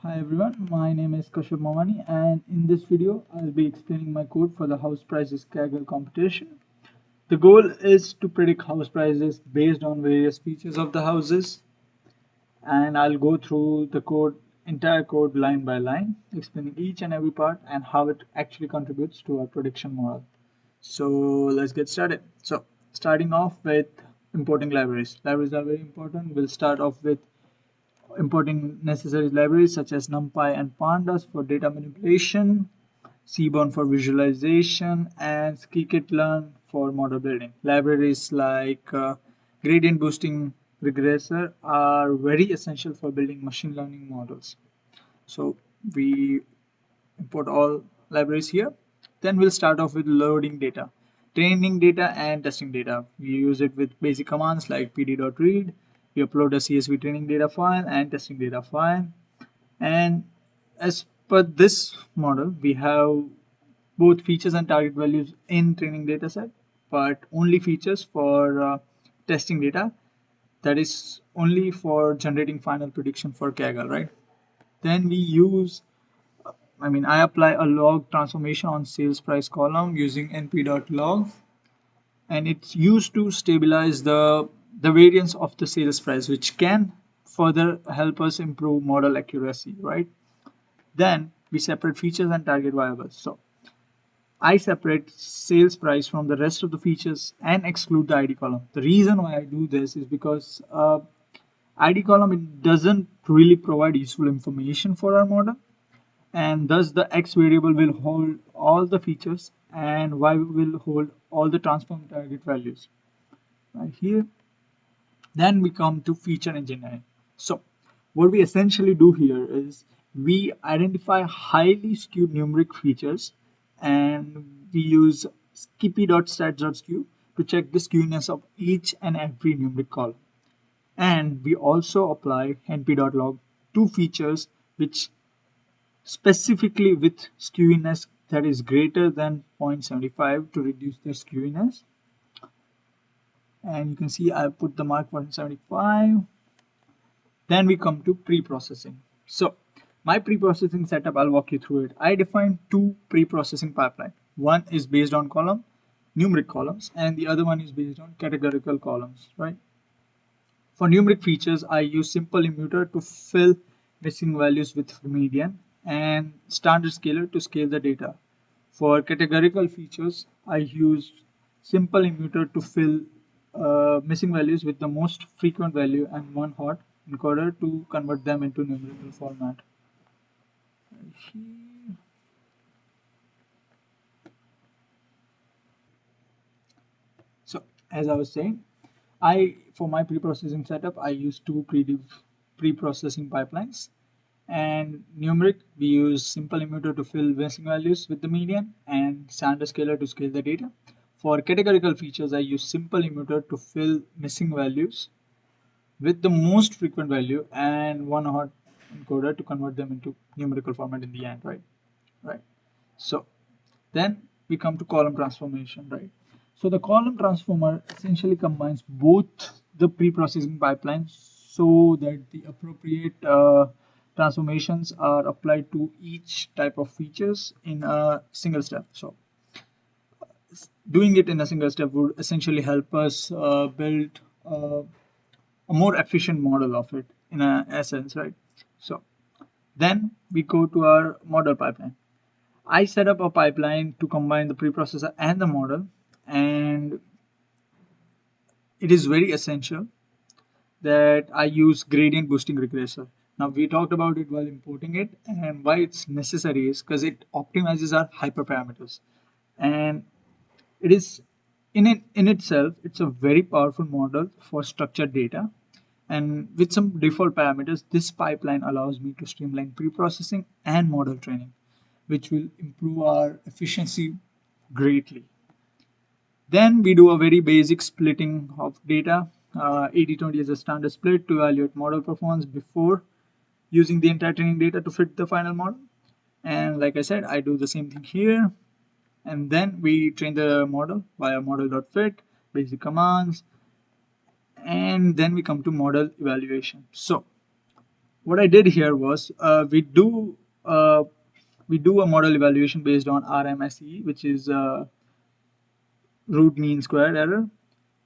Hi everyone, my name is Kashyap Mamani and in this video I'll be explaining my code for the house prices Kaggle competition. The goal is to predict house prices based on various features of the houses, and I'll go through the entire code line by line, explaining each and every part and how it actually contributes to our prediction model. So let's get started. So starting off with importing libraries. Libraries are very important. We'll start off with importing necessary libraries such as NumPy and Pandas for data manipulation, Seaborn for visualization, and scikit-learn for model building. Libraries like gradient boosting regressor are very essential for building machine learning models. So we import all libraries here. Then we'll start off with loading data, training data and testing data. We use it with basic commands like pd.read. We upload a CSV training data file and testing data file. And as per this model, we have both features and target values in training data set, but only features for testing data. That is only for generating final prediction for Kaggle, right? Then we use I apply a log transformation on sales price column using np.log, and it's used to stabilize the variance of the sales price, which can further help us improve model accuracy, right? Then we separate features and target variables. So I separate sales price from the rest of the features and exclude the ID column. The reason why I do this is because ID column, it doesn't really provide useful information for our model, and thus the X variable will hold all the features and Y will hold all the transform target values right here. Then we come to feature engineering. So what we essentially do here is we identify highly skewed numeric features, and we use skippy.stats.skew to check the skewness of each and every numeric column. And we also apply np.log to features which specifically with skewiness that is greater than 0.75 to reduce the skewiness. And you can see I put the mark 175. Then we come to pre-processing. So my pre-processing setup, I'll walk you through it. I define two pre-processing pipeline. One is based on numeric columns, and the other one is based on categorical columns, right? For numeric features, I use simple immuter to fill missing values with median and standard scaler to scale the data. For categorical features, I use simple immuter to fill missing values with the most frequent value and one hot encoder to convert them into numerical format. So as I was saying, for my pre-processing setup, I use two pre-processing pipelines. And numeric, we use simple immuter to fill missing values with the median and standard scaler to scale the data. For categorical features, I use simple immuter to fill missing values with the most frequent value and one hot encoder to convert them into numerical format in the end, right? So then we come to column transformation, right? So the column transformer essentially combines both the pre-processing pipelines so that the appropriate transformations are applied to each type of features in a single step. So doing it in a single step would essentially help us build a more efficient model of it in a essence, right? So then we go to our model pipeline. I set up a pipeline to combine the preprocessor and the model, and it is very essential that I use gradient boosting regressor. Now we talked about it while importing it, and why it's necessary is because it optimizes our hyperparameters, and it is in itself it's a very powerful model for structured data. And with some default parameters, this pipeline allows me to streamline pre-processing and model training, which will improve our efficiency greatly. Then we do a very basic splitting of data. 80-20 is a standard split to evaluate model performance before using the entire training data to fit the final model. And like I said, I do the same thing here. And then we train the model via model.fit, basic commands, and then we come to model evaluation. So what I did here was uh, we do a model evaluation based on RMSE, which is root mean square error,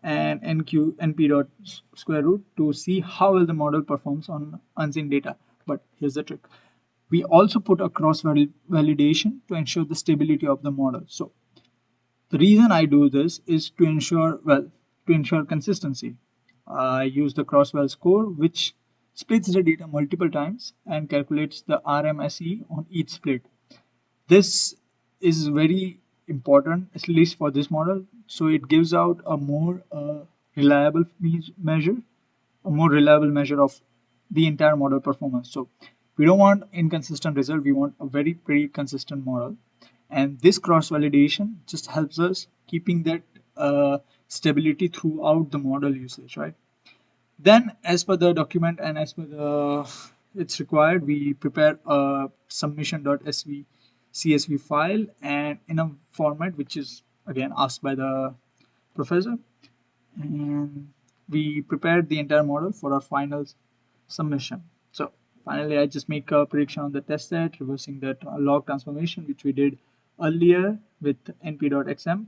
and np dot square root to see how well the model performs on unseen data. But here's the trick: we also put a cross validation to ensure the stability of the model. So the reason I do this is to ensure consistency. I use the cross-val score, which splits the data multiple times and calculates the RMSE on each split. This is very important, at least for this model. So it gives out a more reliable measure, a more reliable measure of the entire model performance. So we don't want inconsistent result. We want a very pretty consistent model. And this cross validation just helps us keeping that stability throughout the model usage, right? Then, as per the document and as per the it's required, we prepare a submission.csv CSV file and in a format which is again asked by the professor, and we prepared the entire model for our final submission. So finally, I just make a prediction on the test set, reversing the log transformation which we did earlier with np.xm,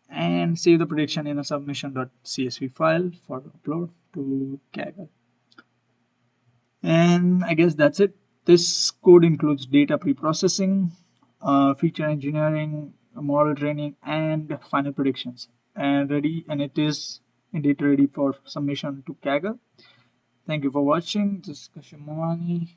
and save the prediction in a submission.csv file for upload to Kaggle. And I guess that's it. This code includes data pre-processing, feature engineering, model training, and final predictions. And it is indeed ready for submission to Kaggle. Thank you for watching. This is Kashimani.